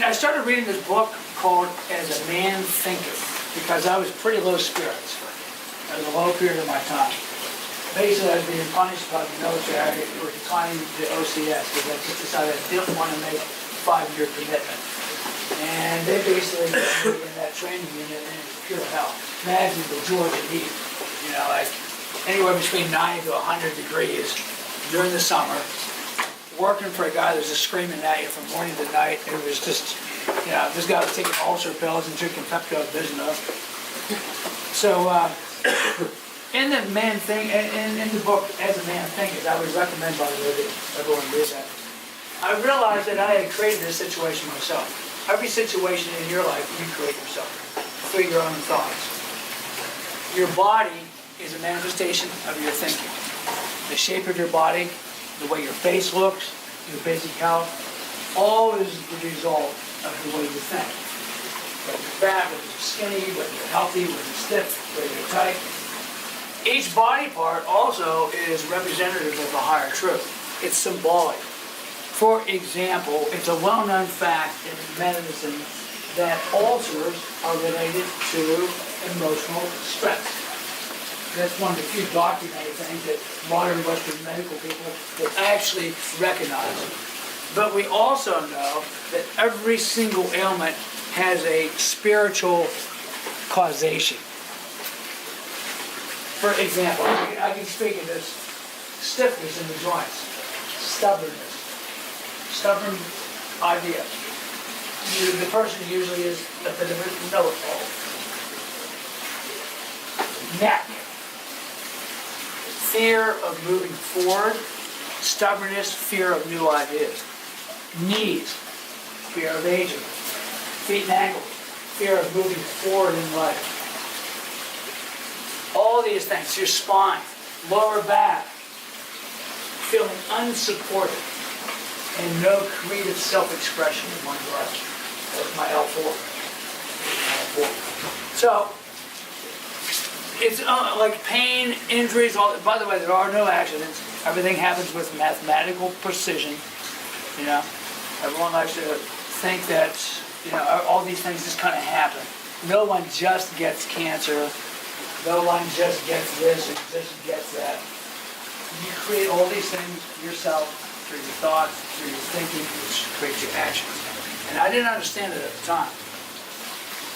I started reading this book called As a Man Thinketh, because I was pretty low spirits. It was a low period of my time. Basically, I was being punished by the military for declining the OCS because I just decided I didn't want to make a 5-year commitment. And they basically put me in that training unit, and it was pure hell. Imagine the Georgia heat, like anywhere between 90 to 100 degrees during the summer, working for a guy that was just screaming at you from morning to night. It was just, this guy was taking ulcer pills and drinking Pepto-Bismol. So, in the in the book, As a Man Thinketh, I would recommend, by the way, that everyone read that. I realized that I had created this situation myself. Every situation in your life, you create yourself through your own thoughts. Your body is a manifestation of your thinking. The shape of your body, the way your face looks, your basic health, all is the result of the way you think. Whether you're fat, whether you're skinny, whether you're healthy, whether you're stiff, whether you're tight. Each body part also is representative of a higher truth. It's symbolic. For example, it's a well-known fact in medicine that ulcers are related to emotional stress. That's one of the few documented things that modern Western medical people will actually recognize. But we also know that every single ailment has a spiritual causation. For example, I can speak of this stiffness in the joints, stubbornness, stubborn idea. The person usually is a bit of a know-it-all. Neck. Fear of moving forward, stubbornness, fear of new ideas. Knees, fear of aging. Feet and ankles, fear of moving forward in life. All these things, your spine, lower back, feeling unsupported, and no creative self-expression in one's life. That's my L4. So, it's like pain, injuries, by the way, there are no accidents. Everything happens with mathematical precision. Everyone likes to think that, all these things just kind of happen. No one just gets cancer. No one just gets this or just gets that. You create all these things yourself through your thoughts, through your thinking, which creates your actions. And I didn't understand it at the time.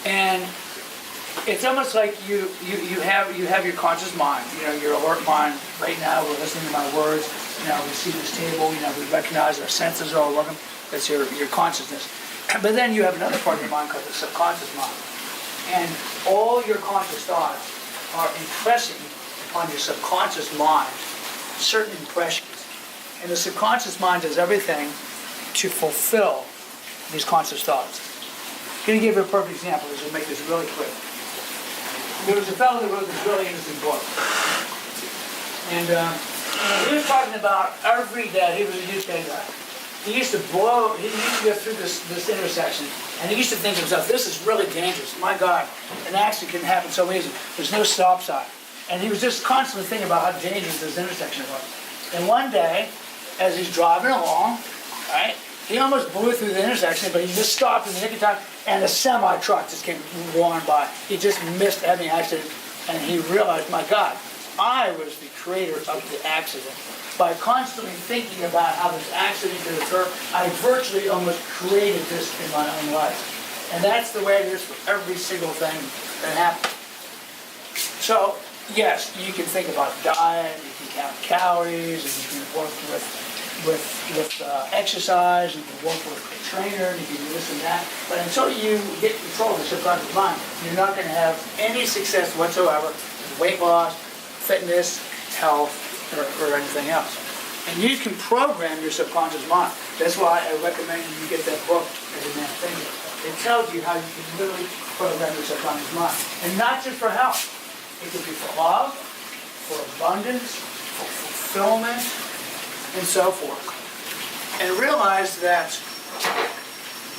And it's almost like you have your conscious mind, your alert mind. Right now, we're listening to my words. We see this table. We recognize our senses are all working. That's your consciousness. But then you have another part of your mind called the subconscious mind, and all your conscious thoughts are impressing upon your subconscious mind certain impressions, and the subconscious mind does everything to fulfill these conscious thoughts. I'm going to give you a perfect example. This will make this really clear. There was a fellow that wrote this really interesting book. And he was talking about every day, he was a UK guy. He used to go through this intersection, and he used to think to himself, this is really dangerous. My God, an accident can happen so easy. There's no stop sign. And he was just constantly thinking about how dangerous this intersection was. And one day, as he's driving along, right, he almost blew through the intersection, but he just stopped in the nick of time, and a semi-truck just came roaring by. He just missed having an accident, and he realized, my God, I was the creator of the accident. By constantly thinking about how this accident could occur, I virtually almost created this in my own life. And that's the way it is for every single thing that happens. So, yes, you can think about diet, you can count calories, and you can work with exercise, you can work with a trainer, you can do this and that. But until you get control of the subconscious mind, you're not going to have any success whatsoever in weight loss, fitness, health, or anything else. And you can program your subconscious mind. That's why I recommend you get that book, As a Man Thinketh. It tells you how you can literally program your subconscious mind. And not just for health. It could be for love, for abundance, for fulfillment, and so forth. And realize that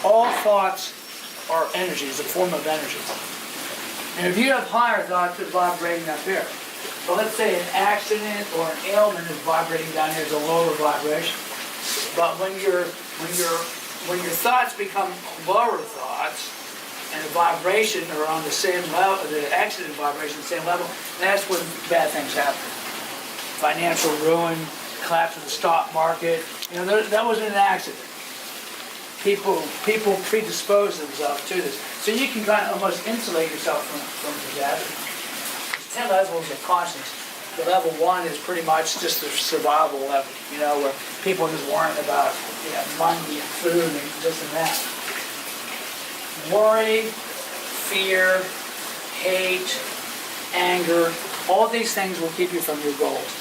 all thoughts are energy, it's a form of energy. And if you have higher thoughts, it's vibrating up here. So let's say an accident or an ailment is vibrating down here as a lower vibration. But when you're when your thoughts become lower thoughts, and the vibration are on the same level, the accident vibration the same level, that's when bad things happen. Financial ruin, collapse of the stock market. That wasn't an accident. People predispose themselves to this. So you can kind of almost insulate yourself from disaster. There's 10 levels of consciousness. The level 1 is pretty much just the survival level, where people are just worrying about money and food and this and that. Worry, fear, hate, anger, all these things will keep you from your goals.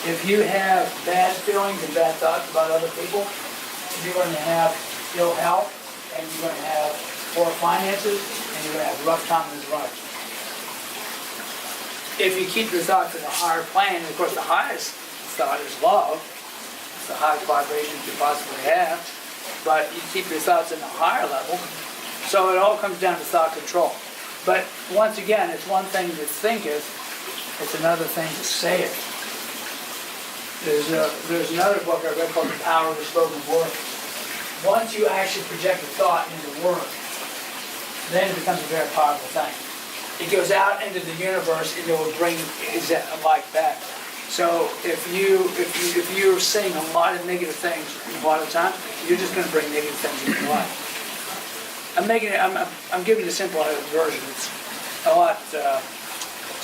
If you have bad feelings and bad thoughts about other people, you're going to have ill health, and you're going to have poor finances, and you're going to have rough times in life. If you keep your thoughts in a higher plane, and of course the highest thought is love, it's the highest vibration you could possibly have, but you keep your thoughts in a higher level, so it all comes down to thought control. But once again, it's one thing to think it, it's another thing to say it. There's another book I read called The Power of the Spoken Word. Once you actually project a thought into word, then it becomes a very powerful thing. It goes out into the universe and it will bring life back. So if you're saying a lot of negative things a lot of times, you're just going to bring negative things into your life. I'm giving you a simple version. It's a lot.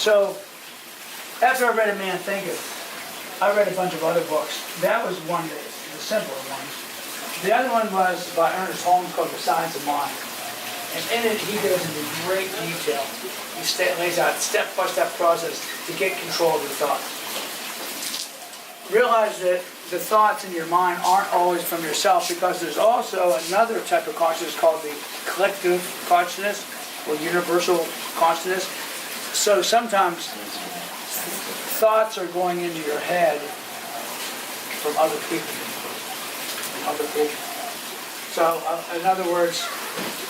So after I read A Man Thinketh, I read a bunch of other books. That was one of the simpler ones. The other one was by Ernest Holmes called The Science of Mind. And in it, he goes into great detail. He lays out step-by-step process to get control of your thoughts. Realize that the thoughts in your mind aren't always from yourself, because there's also another type of consciousness called the collective consciousness or universal consciousness. So sometimes thoughts are going into your head from other people. So, in other words,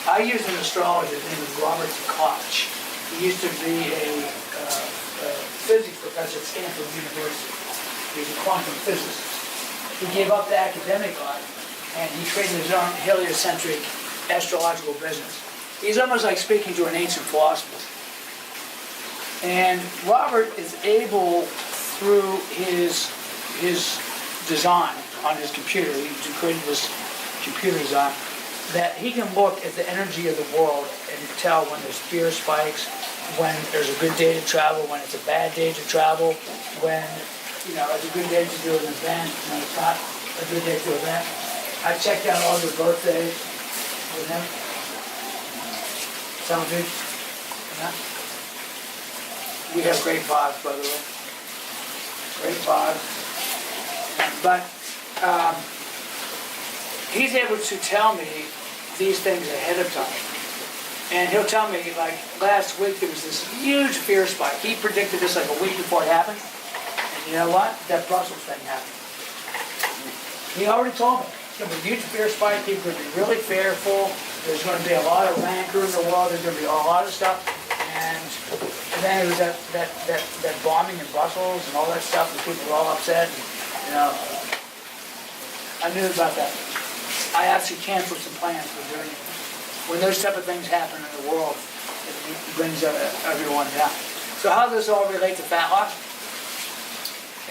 I use an astrologer named Robert Koch. He used to be a physics professor at Stanford University. He was a quantum physicist. He gave up the academic life, and he created his own heliocentric astrological business. He's almost like speaking to an ancient philosopher. And Robert is able, through his design on his computer, he created this computer design, that he can look at the energy of the world and tell when there's fear spikes, when there's a good day to travel, when it's a bad day to travel, when it's a good day to do an event, when it's not a good day to do an event. I checked out all your birthdays with him. Sound good? Yeah. We have great vibes, by the way. Great vibes. But he's able to tell me these things ahead of time. And he'll tell me, like, last week there was this huge fear spike. He predicted this like a week before it happened. And you know what? That Brussels thing happened. He already told me. It's going to be a huge fear spike. People are going to be really fearful. There's going to be a lot of rancor in the world. There's going to be a lot of stuff. And then it was that bombing in Brussels and all that stuff, and people were all upset. And, I knew about that. I actually canceled some plans for doing it. When those type of things happen in the world, it brings everyone down. So how does this all relate to fat loss?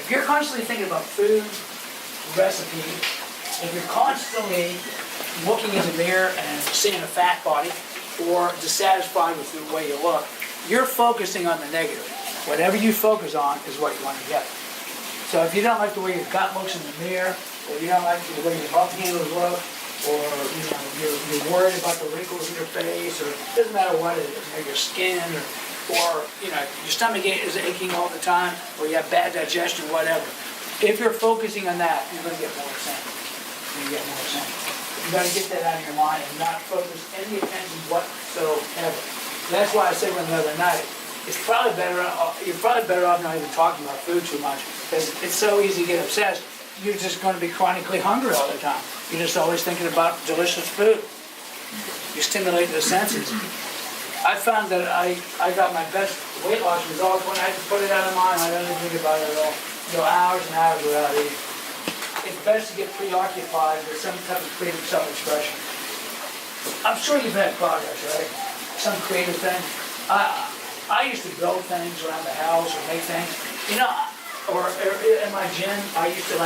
If you're constantly thinking about food, recipe, if you're constantly looking in the mirror and seeing a fat body, or dissatisfied with the way you look, you're focusing on the negative. Whatever you focus on is what you want to get. So if you don't like the way your gut looks in the mirror, or you don't like the way your love handles look, or you're worried about the wrinkles in your face, or it doesn't matter what it is, your skin, or your stomach is aching all the time, or you have bad digestion, whatever. If you're focusing on that, you're going to get more sense. You got to get that out of your mind and not focus any attention whatsoever. That's why I said the other night, you're probably better off not even talking about food too much, because it's so easy to get obsessed. You're just going to be chronically hungry all the time. You're just always thinking about delicious food. You stimulate the senses. I found that I got my best weight loss results when I just put it out of mind. I don't even think about it at all. Go hours and hours without eating. it's best to get preoccupied with some type of creative self-expression. I'm sure you've had projects, right? Some creative thing. I used to build things around the house or make things, or in my gym, I used to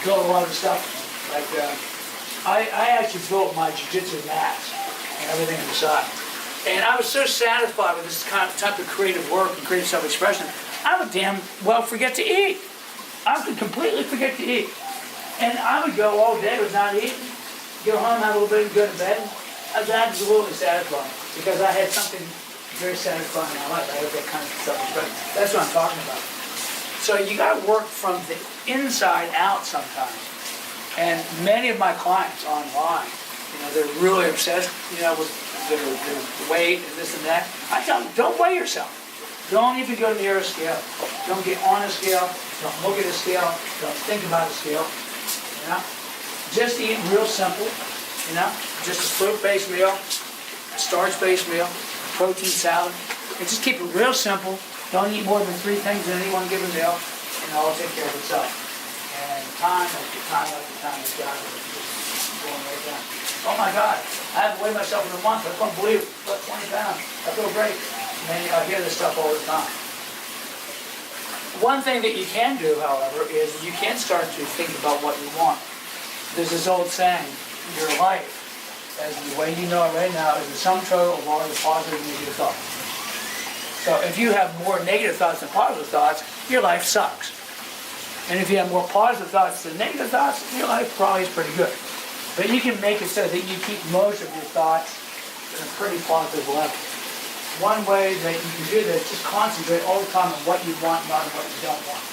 build a lot of stuff. I actually built my jiu-jitsu mats and everything inside. And I was so satisfied with this type of creative work and creative self-expression, I would damn well forget to eat. I could completely forget to eat. And I would go all day with not eating, go home, have a little bit, and go to bed. I was absolutely satisfied because I had something very satisfying in my life. I had that kind of self-expression. That's what I'm talking about. So you got to work from the inside out sometimes. And many of my clients online, they're really obsessed, with their weight and this and that. I tell them, don't weigh yourself. Don't even go near a scale. Don't get on a scale. Don't look at a scale. Don't think about a scale. Just eat real simple. Just a fruit-based meal, a starch-based meal, a protein salad, and just keep it real simple. Don't eat more than 3 things in any one given meal, and it'll take care of itself. And time after time after time, this guy is just going right down. Oh my God, I haven't weighed myself in a month. I can't believe it. I've got 20 pounds. I feel great. And I hear this stuff all the time. One thing that you can do, however, is you can start to think about what you want. There's this old saying, your life, as the way you know it right now, is the sum total of all your positive and negative thoughts. So if you have more negative thoughts than positive thoughts, your life sucks. And if you have more positive thoughts than negative thoughts, your life probably is pretty good. But you can make it so that you keep most of your thoughts at a pretty positive level. One way that you can do this is just concentrate all the time on what you want, not on what you don't want.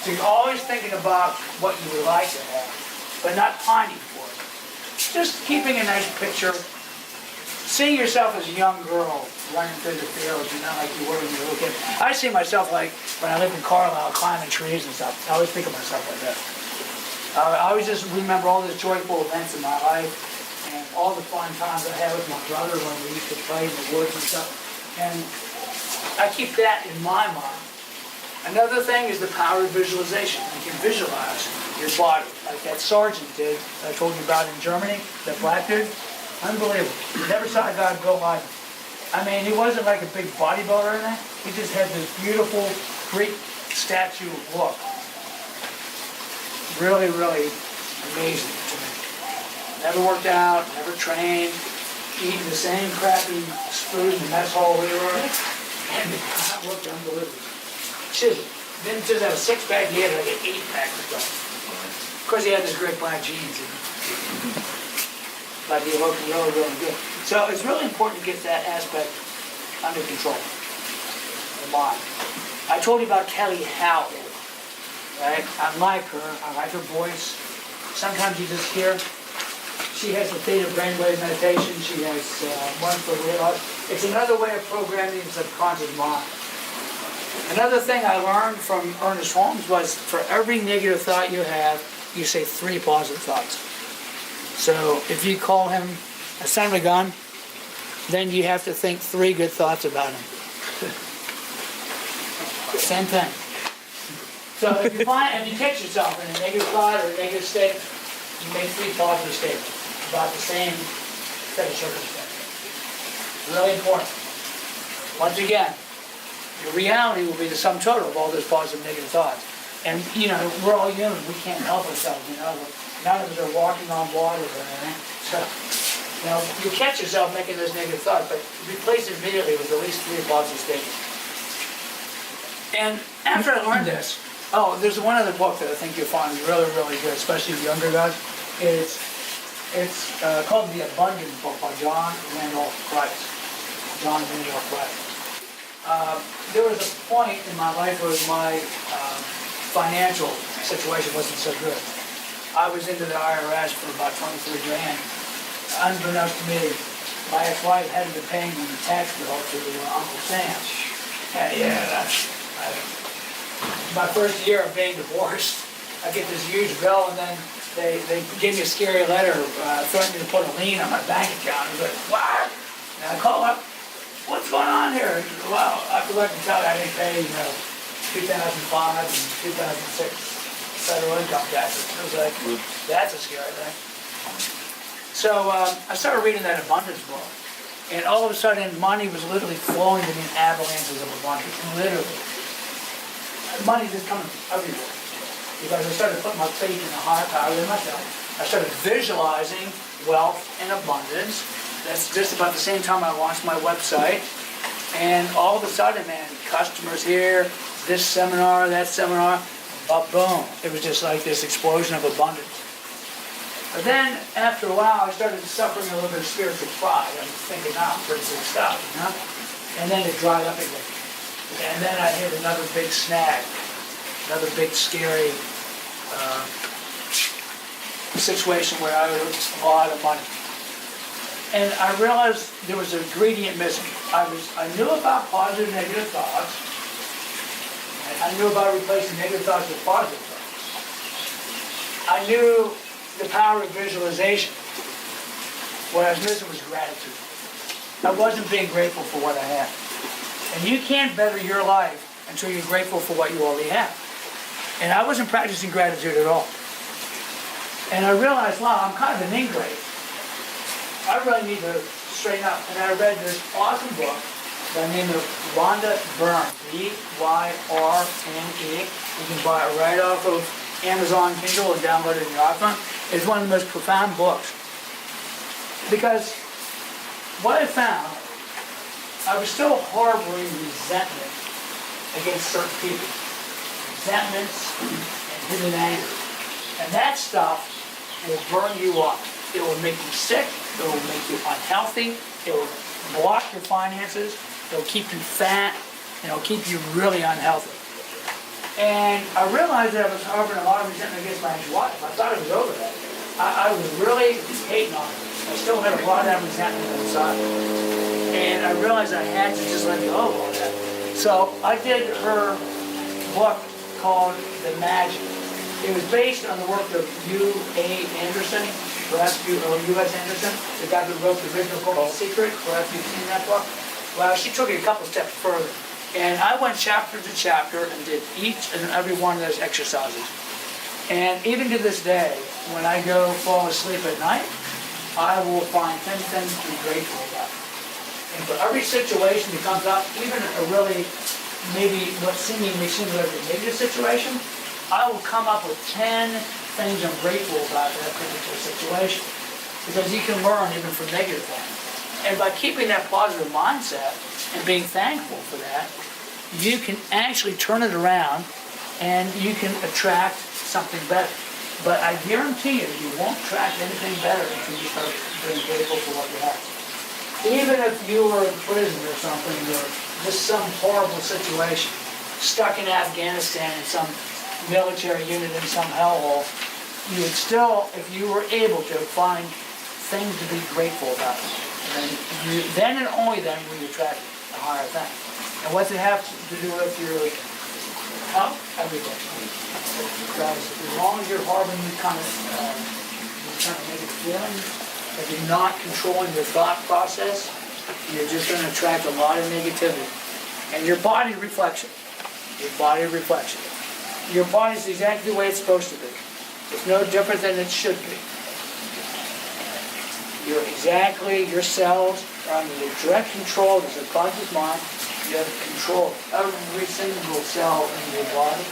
So you're always thinking about what you would like to have, but not pining for it. Just keeping a nice picture. Seeing yourself as a young girl running through the fields, like you were when you were a little kid. I see myself like when I lived in Carlisle, climbing trees and stuff. I always think of myself like that. I always just remember all the joyful events in my life and all the fun times I had with my brother when we used to play in the woods and stuff. And I keep that in my mind. Another thing is the power of visualization. You can visualize your body, like that sergeant did I told you about in Germany, that black dude. Unbelievable. Never saw a guy go like, he wasn't like a big bodybuilder or anything. He just had this beautiful Greek statue look. Really, really amazing to me. Never worked out, never trained, eating the same crappy food in the mess hall we were in. And the guy looked unbelievable. Chiseled. Didn't just have a 6-pack, he had like an 8-pack or something. Of course, he had this great black jeans. But he looked really, really good. So it's really important to get that aspect under control. The mind. I told you about Kelly Howell, right? I like her. I like her voice. Sometimes you just hear. She has the theta brainwave meditation. She has one for real. It's another way of programming the subconscious mind. Another thing I learned from Ernest Holmes was for every negative thought you have, you say 3 positive thoughts. So if you call him a son of a gun, then you have to think 3 good thoughts about him. Same thing. So if you catch yourself in a negative thought or a negative state, you make 3 positive statements about the same set of circumstances. Really important. Once again, your reality will be the sum total of all those positive and negative thoughts. And, we're all human. We can't help ourselves, None of us are walking on water or anything. So, you catch yourself making those negative thoughts, but replace it immediately with at least 3 positive statements. And after I learned this, there's one other book that I think you'll find really, really good, especially younger guys. It's called The Abundance Book by John Randolph Price. There was a point in my life where my financial situation wasn't so good. I was into the IRS for about 23 grand. Unbeknownst to me, my ex-wife hadn't been paying the tax bill to Uncle Sam. My first year of being divorced, I get this huge bill, and then they gave me a scary letter threatening to put a lien on my bank account. I was like, what? And I call up, what's going on here? Well, I forgot to tell you I didn't pay, 2005 and 2006 federal income taxes. I was like, that's a scary thing. So I started reading that abundance book, and all of a sudden money was literally flowing to me in avalanches of abundance, literally. Money just coming everywhere. Because I started putting my faith in the higher power than myself. I started visualizing wealth and abundance. That's just about the same time I launched my website. And all of a sudden, man, customers here, this seminar, that seminar, boom. It was just like this explosion of abundance. But then, after a while, I started suffering a little bit of spiritual pride. I'm thinking, I'm pretty good stuff, you know? And then it dried up again. And then I hit another big snag, another big scary situation where I owed a lot of money. And I realized there was an ingredient missing. I knew about positive and negative thoughts. And I knew about replacing negative thoughts with positive thoughts. I knew the power of visualization. What I was missing was gratitude. I wasn't being grateful for what I had. And you can't better your life until you're grateful for what you already have. And I wasn't practicing gratitude at all. And I realized, wow, I'm kind of an ingrate. I really need to straighten up. And I read this awesome book by the name of Rhonda Byrne, B-Y-R-N-E. You can buy it right off of Amazon Kindle and download it in your iPhone. It's one of the most profound books. Because what I found, I was still harboring resentment against certain people. Resentments and hidden anger. And that stuff will burn you up. It will make you sick. It will make you unhealthy. It will block your finances. It will keep you fat. And it will keep you really unhealthy. And I realized that I was harboring a lot of resentment against my ex-wife. I thought it was over that. I was really hating on her. I still had a lot of that resentment inside. And I realized I had to just let go of all that. So I did her book called The Magic. It was based on the work of U.A. Anderson, perhaps U.S. Anderson, the guy who wrote the original book, The Secret. Perhaps you've seen that book. Well, she took it a couple steps further. And I went chapter to chapter and did each and every one of those exercises. And even to this day, when I go fall asleep at night, I will find 10 things to be grateful about. And for every situation that comes up, even a really, maybe what seemingly seems like a negative situation, I will come up with 10 things I'm grateful about in that particular situation. Because you can learn even from negative things. And by keeping that positive mindset and being thankful for that, you can actually turn it around and you can attract something better. But I guarantee you won't attract anything better until you start being grateful for what you have. Even if you were in prison or something, or just some horrible situation, stuck in Afghanistan in some military unit in some hellhole, you would still, if you were able to, find things to be grateful about. And then and only then will you attract a higher thing. And what's it have to do with your health? Everything. Because as long as you're harboring these kind of negative feelings, if you're not controlling your thought process, you're just going to attract a lot of negativity. And your body reflects it. Your body reflects it. Your body is exactly the way it's supposed to be. It's no different than it should be. Your cells are under the direct control of the subconscious mind. You have control of every single cell in your body.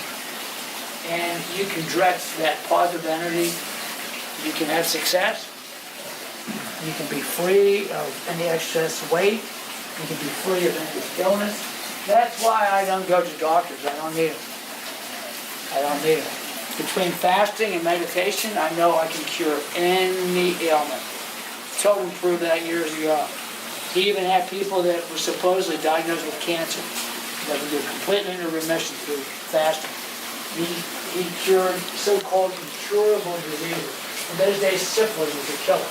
And you can direct that positive energy. You can have success. You can be free of any excess weight. You can be free of any illness. That's why I don't go to doctors. I don't need them. I don't need them. Between fasting and meditation, I know I can cure any ailment. Totem proved that years ago. He even had people that were supposedly diagnosed with cancer that would go completely into remission through fasting. He cured so-called incurable diseases. In those days, syphilis was a killer.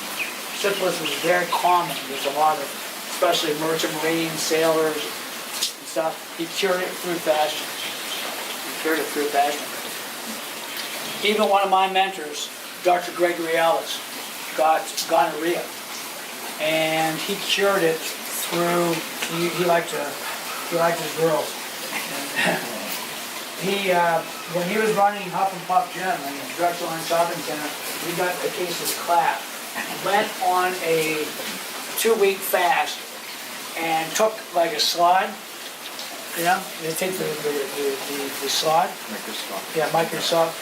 Syphilis was very common. There's a lot of, especially merchant marines, sailors, and stuff. He cured it through fasting. Even one of my mentors, Dr. Gregory Ellis, got gonorrhea. And he cured it through, he liked his girls. And he when he was running Huff and Puff Gym in the Drexel Line Shopping Center, we got a case of clap. Went on a 2-week fast and took like a slide. You know, they take the slide. Microscope. Yeah, Microsoft.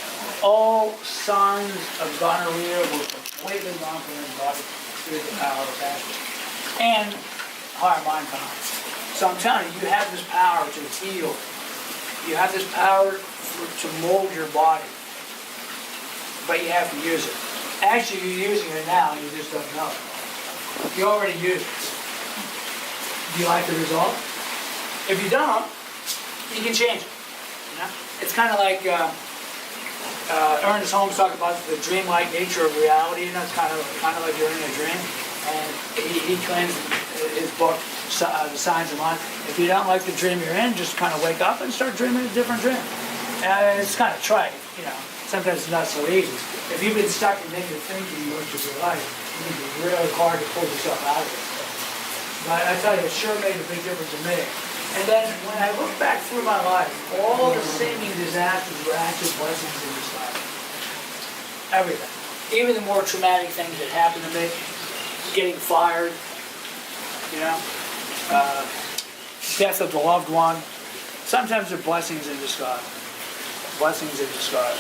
All signs of gonorrhea were completely gone from his body through the power of fasting. And higher mind power. So I'm telling you, you have this power to heal. You have this power to mold your body. But you have to use it. Actually, you're using it now, you just don't know it. You already use it. Do you like the result? If you don't, you can change it. You know? It's kind of like Ernest Holmes talked about the dreamlike nature of reality. You know, it's kind of like you're in a dream. And he claims in his book, The Signs of Mind, if you don't like the dream you're in, just kind of wake up and start dreaming a different dream. It's kind of trite, you know. Sometimes it's not so easy. If you've been stuck in negative thinking most of your life, it can be really hard to pull yourself out of it. But I tell you, it sure made a big difference to me. And then when I look back through my life, all the seeming disasters were actually blessings in this life. Everything. Even the more traumatic things that happened to me, getting fired, you know, death of the loved one. Sometimes they're blessings in disguise. Blessings in disguise.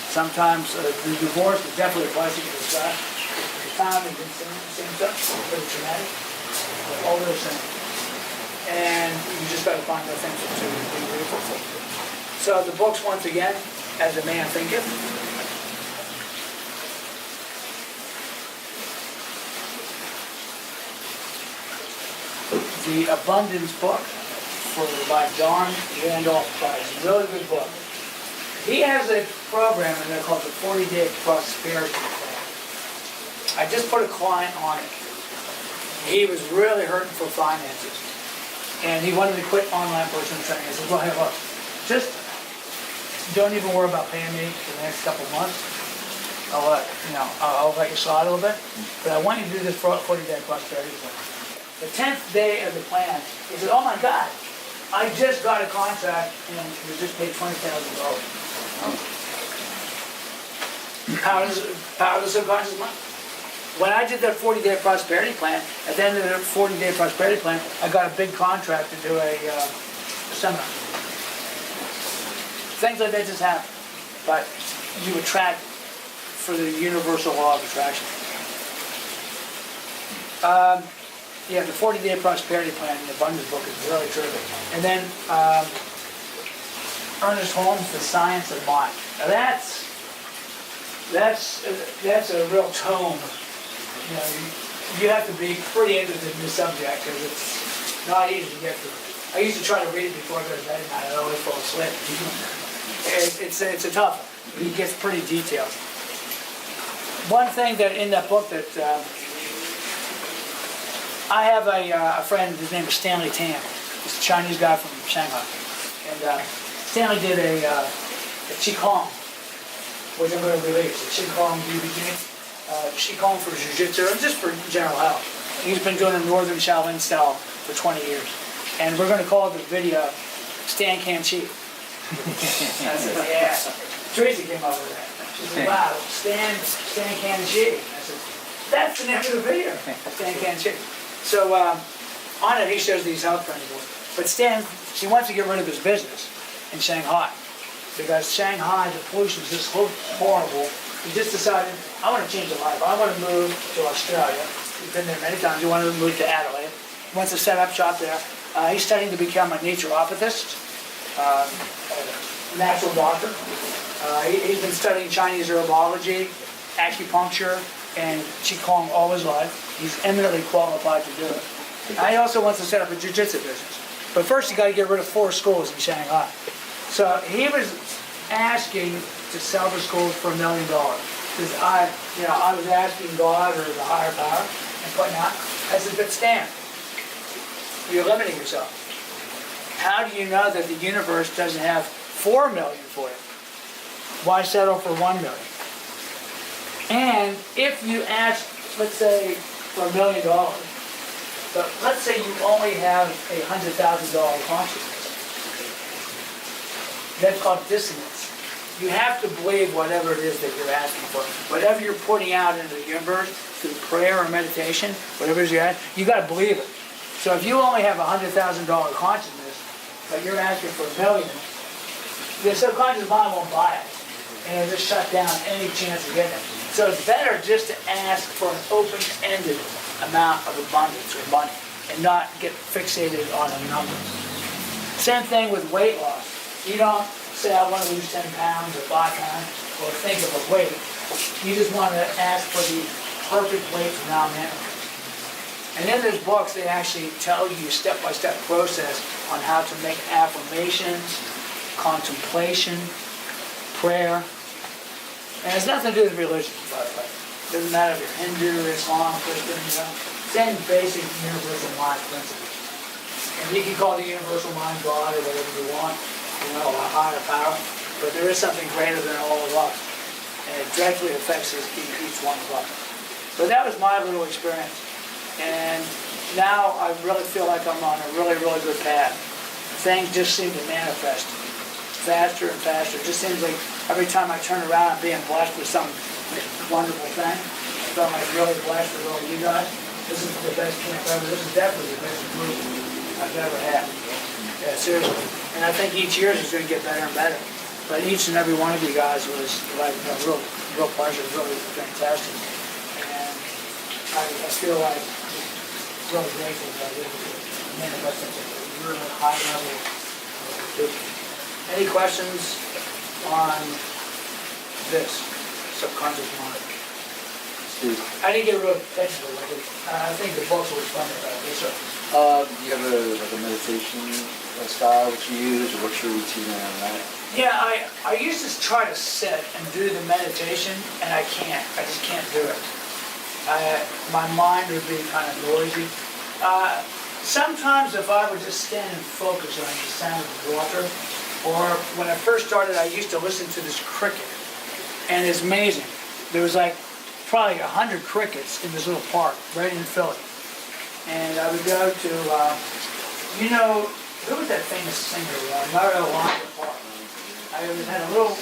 Sometimes the divorce is definitely a blessing in disguise. The family did the same stuff, pretty traumatic, but all those things. And you just got to find those things to be grateful for. So the books, once again, As a Man Thinketh. The Abundance Book by John Randolph Price. Really good book. He has a program in there called the 40-Day Prosperity Plan. I just put a client on it. He was really hurting for finances. And he wanted to quit online personal training. I said, well, hey, look, just don't even worry about paying me for the next couple of months. I'll let you slide a little bit. But I want you to do this 40-Day Prosperity Plan. The 10th day of the plan, he said, oh my God, I just got a contract and we just paid $20,000. Power of the subconscious mind. When I did that 40-day prosperity plan, at the end of the 40-day prosperity plan, I got a big contract to do a seminar. Things like that just happen. But you attract for the universal law of attraction. The 40-day prosperity plan in the Abundance Book is really terrific. And then Ernest Holmes, The Science of Mind. Now that's a real tome. You know, you have to be pretty interested in this subject because it's not easy to get through. I used to try to read it before I go to bed and I'd always fall asleep. It's a tough one. He gets pretty detailed. One thing that in that book that I have a friend, his name is Stanley Tam. He's a Chinese guy from Shanghai. And Stanley did a Qigong, which I'm going to release, a Qigong DVD. Qigong for Jiu-Jitsu and just for general health. He's been doing a Northern Shaolin style for 20 years. And we're going to call the video Stan Can Chi. I said, yeah. Tracy came up with that. She said, wow, Stan Can Chi. I said, that's the name of the video, Stan Can Chi. So on it, he shows these health principles. But Stan, he wants to get rid of his business in Shanghai. Because Shanghai, the pollution is just so horrible. He just decided, I want to change the life. I want to move to Australia. He's been there many times. He wanted to move to Adelaide. He wants to set up shop there. He's studying to become a naturopathist, a natural doctor. He's been studying Chinese herbology, acupuncture, and Qigong all his life. He's eminently qualified to do it. He also wants to set up a jiu-jitsu business. But first, you got to get rid of 4 schools in Shanghai. So he was asking to sell the schools for $1 million. Because I was asking God or the higher power and putting out. I said, but Stan, you're limiting yourself. How do you know that the universe doesn't have 4 million for you? Why settle for 1 million? And if you ask, let's say, for $1 million, but let's say you only have a $100,000 consciousness. That's called dissonance. You have to believe whatever it is that you're asking for. Whatever you're putting out into the universe through prayer or meditation, whatever it is you're asking, you got to believe it. So if you only have a $100,000 consciousness, but you're asking for $1 million, the subconscious mind won't buy it. And it'll just shut down any chance of getting it. So it's better just to ask for an open-ended amount of abundance or money and not get fixated on a number. Same thing with weight loss. You don't say, I want to lose 10 pounds or 5 pounds, or think of a weight. You just want to ask for the perfect weight from now on. And then there's books that actually tell you step-by-step process on how to make affirmations, contemplation, prayer. And it has nothing to do with religion, by the way. It doesn't matter if you're Hindu, Islam, Christian, Same basic universal mind principle. And you can call the universal mind God or whatever you want, a higher power. But there is something greater than all of us. And it directly affects each one of us. So that was my little experience. And now I really feel like I'm on a really, really good path. Things just seem to manifest faster and faster. It just seems like every time I turn around, I'm being blessed with some wonderful thing. I felt like really blessed with all you guys. This is the best camp ever. This is definitely the best group I've ever had. Yeah, seriously. And I think each year is going to get better and better. But each and every one of you guys was like a real pleasure, really fantastic. And I feel like really grateful that I was able to manifest such a really high level of teaching. Any questions on this subconscious mind? Steve. I didn't get real technical with it. I think the books were fun about it. Yes, sir. Do you have a meditation style that you use, or what's your routine on that? Yeah, I used to try to sit and do the meditation, and I can't. I just can't do it. My mind would be kind of noisy. Sometimes if I would just stand and focus on the sound of the water, or when I first started, I used to listen to this cricket, and it's amazing. There was like probably 100 crickets in this little park right in Philly. And I would go to, who was that famous singer, Mario Alonzo Park? I had a little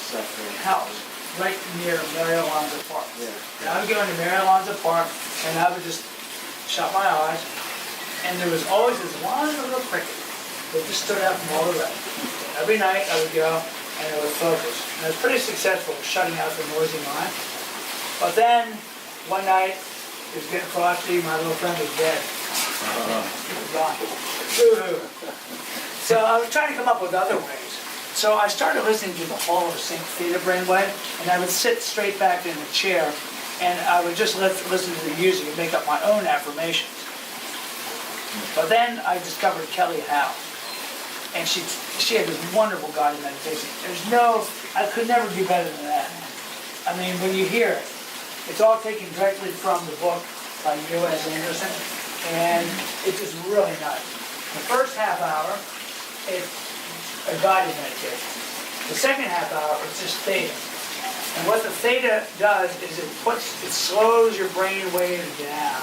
house right near Mario Alonzo Park. Yeah. And I would go into Mario Alonzo Park, and I would just shut my eyes, and there was always this one little cricket that just stood out from all the rest. Every night I would go, and I would focus. And I was pretty successful at shutting out the noisy mind. But then, one night, it was getting frosty, my little friend was dead. He was gone. Boo-hoo. So I was trying to come up with other ways. So I started listening to the whole of St. Theta brainwave, and I would sit straight back in the chair, and I would just listen to the music and make up my own affirmations. But then I discovered Kelly Howe, and she had this wonderful guided meditation. I could never do better than that. I mean, when you hear it, it's all taken directly from the book by U.S. Anderson, and it's just really nice. The first half hour, it's a guided meditation. The second half hour, it's just theta. And what the theta does is it slows your brain wave down.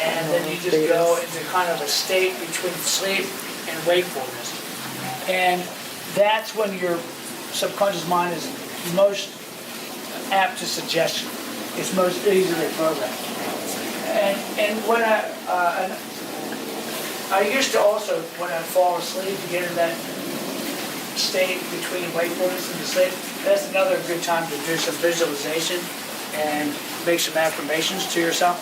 And then you just go into kind of a state between sleep and wakefulness. And that's when your subconscious mind is most apt to suggestion. It's most easily programmed. And when I used to also, when I'd fall asleep, to get in that state between wakefulness and sleep, that's another good time to do some visualization and make some affirmations to yourself.